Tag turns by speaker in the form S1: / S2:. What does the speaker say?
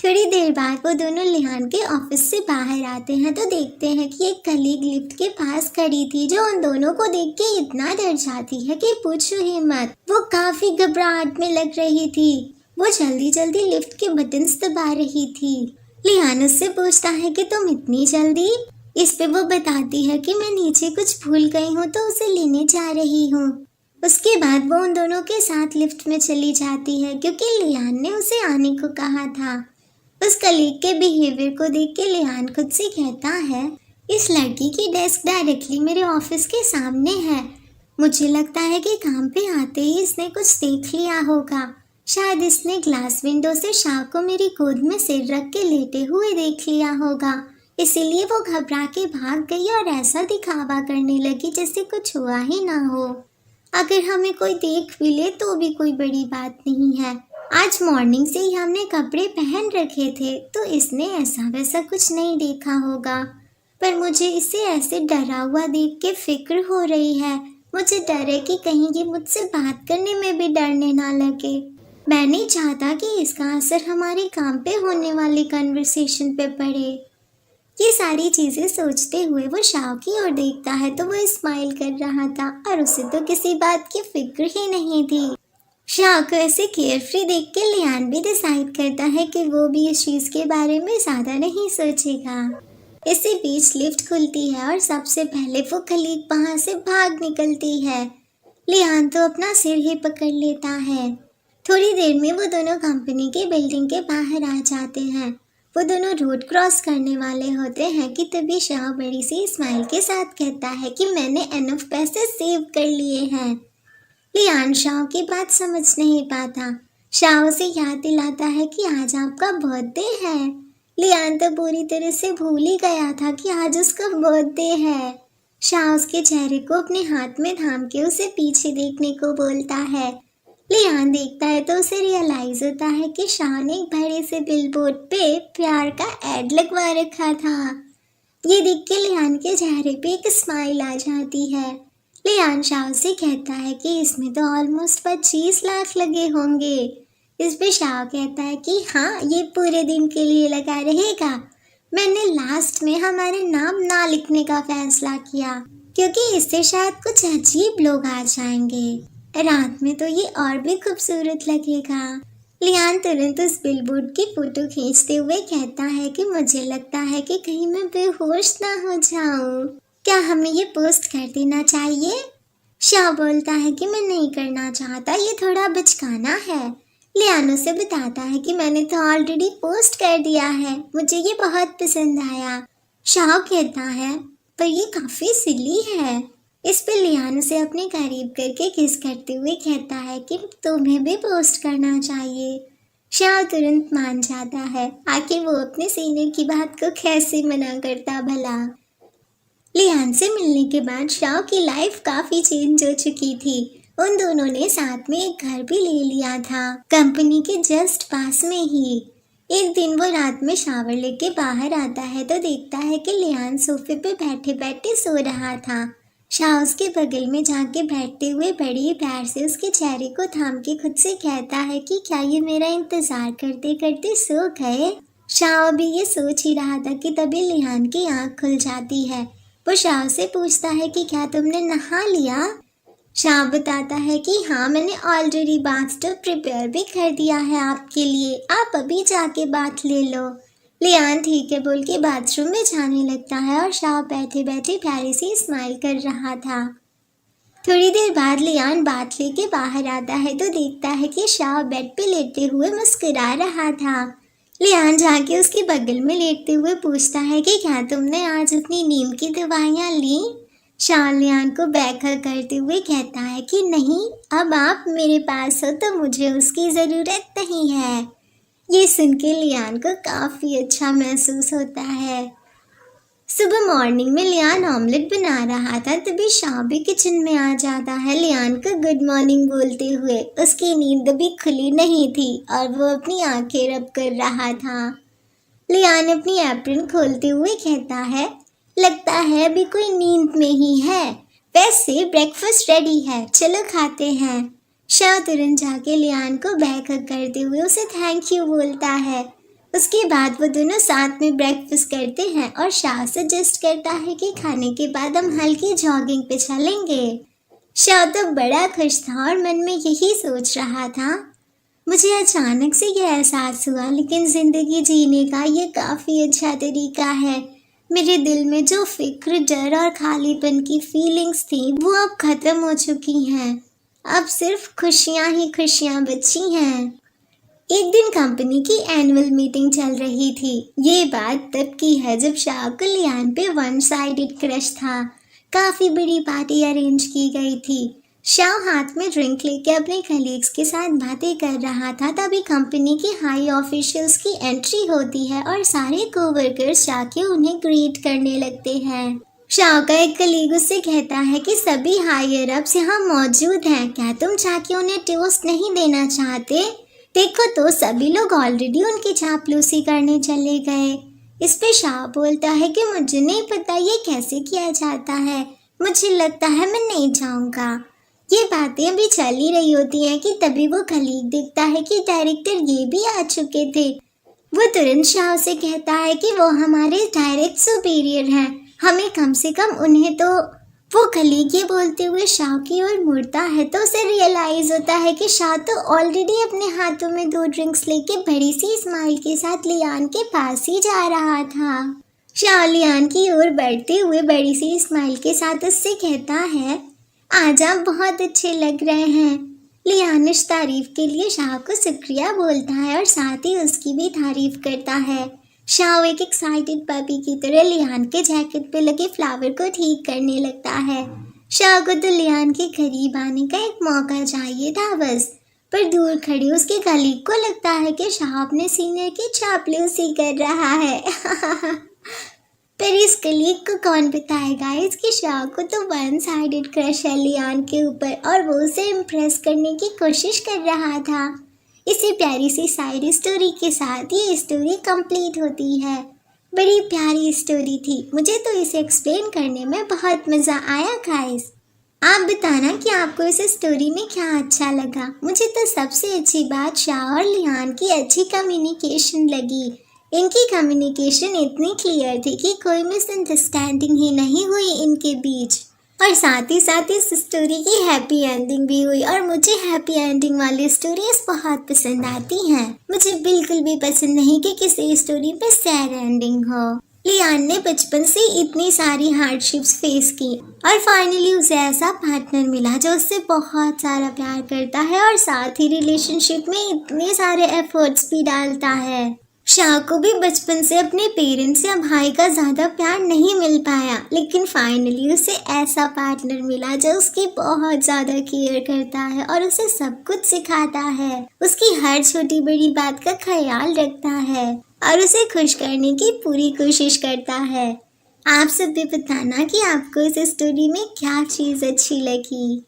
S1: थोड़ी देर बाद वो दोनों लियान के ऑफिस से बाहर आते हैं तो देखते हैं कि एक कलीग लिफ्ट के पास खड़ी थी जो उन दोनों को देख के इतना डर जाती है कि पूछो ही मत। वो काफी घबराहट में लग रही थी। वो जल्दी जल्दी लिफ्ट के बटन्स दबा रही थी। लियान उससे पूछता है कि तुम इतनी जल्दी। इस पे वो बताती है कि मैं नीचे कुछ भूल गई हूँ तो उसे लेने जा रही हूँ। उसके बाद वो उन दोनों के साथ लिफ्ट में चली जाती है क्योंकि लियान ने उसे आने को कहा था। उस कलीग के बिहेवियर को देख के लियान खुद से कहता है, इस लड़की की डेस्क डायरेक्टली मेरे ऑफिस के सामने है। मुझे लगता है कि काम पे आते ही इसने कुछ देख लिया होगा। शायद इसने ग्लास विंडो से शाह को मेरी गोद में सिर रख के लेटे हुए देख लिया होगा, इसीलिए वो घबरा के भाग गई और ऐसा दिखावा करने लगी जैसे कुछ हुआ ही ना हो। अगर हमें कोई देख भी ले तो भी कोई बड़ी बात नहीं है। आज मॉर्निंग से ही हमने कपड़े पहन रखे थे तो इसने ऐसा वैसा कुछ नहीं देखा होगा, पर मुझे इसे ऐसे डरा हुआ देख के फिक्र हो रही है। मुझे डर है कि कहीं ये मुझसे बात करने में भी डरने ना लगे। मैं नहीं चाहता कि इसका असर हमारे काम पे होने वाली कन्वर्सेशन पे पड़े। ये सारी चीजें सोचते हुए वो शाह की ओर देखता है तो वो स्माइल कर रहा था और उसे तो किसी बात की फिक्र ही नहीं थी। शाह को ऐसे केयरफ्री देख के लियान भी डिसाइड करता है कि वो भी इस चीज के बारे में ज्यादा नहीं सोचेगा। इसी बीच लिफ्ट खुलती है और सबसे पहले वो कलीग वहां से भाग निकलती है। लियान तो अपना सिर ही पकड़ लेता है। थोड़ी देर में वो दोनों कंपनी के बिल्डिंग के बाहर आ जाते हैं। वो दोनों रोड क्रॉस करने वाले होते हैं कि तभी शाह बड़ी सी स्माइल के साथ कहता है कि मैंने एनफ पैसे सेव कर लिए हैं। लियान शाह की बात समझ नहीं पाता। शाह उसे याद दिलाता है कि आज आपका बर्थडे है। लियान तो पूरी तरह से भूल ही गया था कि आज उसका बर्थडे है। शाह उसके चेहरे को अपने हाथ में थाम के उसे पीछे देखने को बोलता है। लियान देखता है तो उसे रियलाइज होता है कि शाह ने एक बड़े से बिलबोर्ड पे प्यार का एड लगवा रखा था। ये देख के लियान के चेहरे पे एक स्माइल आ जाती है। लियान शाह से कहता है कि इसमें तो ऑलमोस्ट 25 लाख लगे होंगे। इस पे शाह कहता है कि हाँ, ये पूरे दिन के लिए लगा रहेगा। मैंने लास्ट में हमारे नाम ना लिखने का फैसला किया क्योंकि इससे शायद कुछ अजीब लोग आ जाएंगे। रात में तो ये और भी खूबसूरत लगेगा। लियान तुरंत उस बिलबोर्ड की फोटो खींचते हुए कहता है कि मुझे लगता है कि कहीं मैं बेहोश ना हो जाऊं। क्या हमें ये पोस्ट कर देना चाहिए? शाह बोलता है कि मैं नहीं करना चाहता, ये थोड़ा बचकाना है। लियान उसे बताता है कि मैंने तो ऑलरेडी पोस्ट कर दिया है, मुझे ये बहुत पसंद आया। शाह कहता है पर ये काफी सिली है। इस पे लियान उसे अपने करीब करके किस करते हुए कहता है कि तुम्हें भी पोस्ट करना चाहिए। शाह तुरंत मान जाता है। आखिर वो अपने सीनियर की बात को कैसे मना करता भला। लियान से मिलने के बाद शाह की लाइफ काफी चेंज हो चुकी थी। उन दोनों ने साथ में एक घर भी ले लिया था, कंपनी के जस्ट पास में ही। एक दिन वो रात में शावर लेके बाहर आता है तो देखता है कि लियान सोफे पे बैठे बैठे सो रहा था। शाह उसके बगल में जाके बैठते हुए बड़ी प्यार से उसके चेहरे को थाम के खुद से कहता है कि क्या ये मेरा इंतजार करते करते सो गए। शाह अभी ये सोच ही रहा था कि तभी लियान की आंख खुल जाती है। वो शाह से पूछता है कि क्या तुमने नहा लिया? शाह बताता है कि हाँ, मैंने ऑलरेडी बाथटब प्रिपेयर भी कर दिया है आपके लिए, आप अभी जाके बाथ ले लो। लियान ठीक है बोल के बाथरूम में जाने लगता है और शाह बैठे बैठे प्यारी सी स्माइल कर रहा था। थोड़ी देर बाद लियान बाथ लेके बाहर आता है तो देखता है कि शाह बेड पे लेटे हुए मुस्कुरा रहा था। लियान जाके उसके बगल में लेटते हुए पूछता है कि क्या तुमने आज अपनी नींद की दवाइयाँ ली? शाह लियान को बैकहग करते हुए कहता है कि नहीं, अब आप मेरे पास हो तो मुझे उसकी ज़रूरत नहीं है। ये सुन के लियान को काफ़ी अच्छा महसूस होता है। सुबह मॉर्निंग में लियान ऑमलेट बना रहा था तभी शाह भी किचन में आ जाता है लियान को गुड मॉर्निंग बोलते हुए। उसकी नींद अभी खुली नहीं थी और वो अपनी आंखें रब कर रहा था। लियान अपनी एप्रन खोलते हुए कहता है, लगता है अभी कोई नींद में ही है। वैसे ब्रेकफास्ट रेडी है, चलो खाते हैं। शाह तुरंत जाके लियान को बैक हग करते हुए उसे थैंक यू बोलता है। उसके बाद वो दोनों साथ में ब्रेकफास्ट करते हैं और शाह सजेस्ट करता है कि खाने के बाद हम हल्की जॉगिंग पे चलेंगे। शाह तो बड़ा खुश था और मन में यही सोच रहा था, मुझे अचानक से ये एहसास हुआ लेकिन ज़िंदगी जीने का ये काफ़ी अच्छा तरीका है। मेरे दिल में जो फिक्र, डर और खालीपन की फीलिंग्स थी वो अब ख़त्म हो चुकी हैं। अब सिर्फ खुशियाँ ही खुशियाँ बची हैं। एक दिन कंपनी की एनुअल मीटिंग चल रही थी। ये बात तब की है जब शाह को लियान पे वन साइडेड क्रश था। काफ़ी बड़ी पार्टी अरेंज की गई थी। शाह हाथ में ड्रिंक लेके अपने कलीग्स के साथ बातें कर रहा था। तभी कंपनी की हाई ऑफिशियल्स की एंट्री होती है और सारे कोवर्कर्स जाके उन्हें ग्रीट करने लगते हैं। शाह का एक कलीग उससे कहता है कि सभी हायर अप्स यहाँ मौजूद हैं, क्या तुम जाके उन्हें टोस्ट नहीं देना चाहते? देखो तो सभी लोग ऑलरेडी उनकी चापलूसी करने चले गए। इस पे शाह बोलता है कि मुझे नहीं पता ये कैसे किया जाता है, मुझे लगता है मैं नहीं जाऊंगा। ये बातें अभी चल ही रही होती हैं कि तभी वो कलीग देखता है कि डायरेक्टर ये भी आ चुके थे। वो तुरंत शाह से कहता है कि वो हमारे डायरेक्ट सुपीरियर हैं, हमें कम से कम उन्हें तो। वो कलीग ये बोलते हुए शाह की ओर मुड़ता है तो उसे रियलाइज होता है कि शाह तो ऑलरेडी अपने हाथों में 2 ड्रिंक्स लेके बड़ी सी स्माइल के साथ लियान के पास ही जा रहा था। शाह लियान की ओर बढ़ते हुए बड़ी सी स्माइल के साथ उससे कहता है, आज आप बहुत अच्छे लग रहे हैं। लियान इस तारीफ के लिए शाह को शुक्रिया बोलता है और साथ ही उसकी भी तारीफ करता है। शाह एक एक्साइटेड पपी की तरह लियान के जैकेट पे लगे फ्लावर को ठीक करने लगता है। शाह को तो लियान के करीब आने का एक मौका चाहिए था बस, पर दूर खड़ी उसके कलीग को लगता है कि शाह अपने सीनियर की चापलूसी कर रहा है। पर इस कलीग को कौन बताएगा इसकी शाह को तो वन साइडेड क्रश है लियान के ऊपर और वो उसे इम्प्रेस करने की कोशिश कर रहा था। इसी प्यारी सी साइड स्टोरी के साथ ये स्टोरी कंप्लीट होती है। बड़ी प्यारी स्टोरी थी, मुझे तो इसे एक्सप्लेन करने में बहुत मज़ा आया गाइस। आप बताना कि आपको इस स्टोरी में क्या अच्छा लगा। मुझे तो सबसे अच्छी बात शाह और लियान की अच्छी कम्युनिकेशन लगी। इनकी कम्युनिकेशन इतनी क्लियर थी कि कोई मिसअंडरस्टैंडिंग ही नहीं हुई इनके बीच, और साथ ही इस स्टोरी की हैप्पी एंडिंग भी हुई। और मुझे हैप्पी एंडिंग वाली स्टोरीज बहुत पसंद आती हैं। मुझे बिल्कुल भी पसंद नहीं कि किसी स्टोरी पे सैड एंडिंग हो। लियान ने बचपन से इतनी सारी हार्डशिप्स फेस की और फाइनली उसे ऐसा पार्टनर मिला जो उससे बहुत सारा प्यार करता है और साथ ही रिलेशनशिप में इतने सारे एफर्ट्स भी डालता है। शाह को भी बचपन से अपने पेरेंट्स या भाई का ज़्यादा प्यार नहीं मिल पाया, लेकिन फाइनली उसे ऐसा पार्टनर मिला जो उसकी बहुत ज़्यादा केयर करता है और उसे सब कुछ सिखाता है, उसकी हर छोटी बड़ी बात का ख्याल रखता है और उसे खुश करने की पूरी कोशिश करता है। आप सब भी बताना कि आपको इस स्टोरी में क्या चीज़ अच्छी लगी।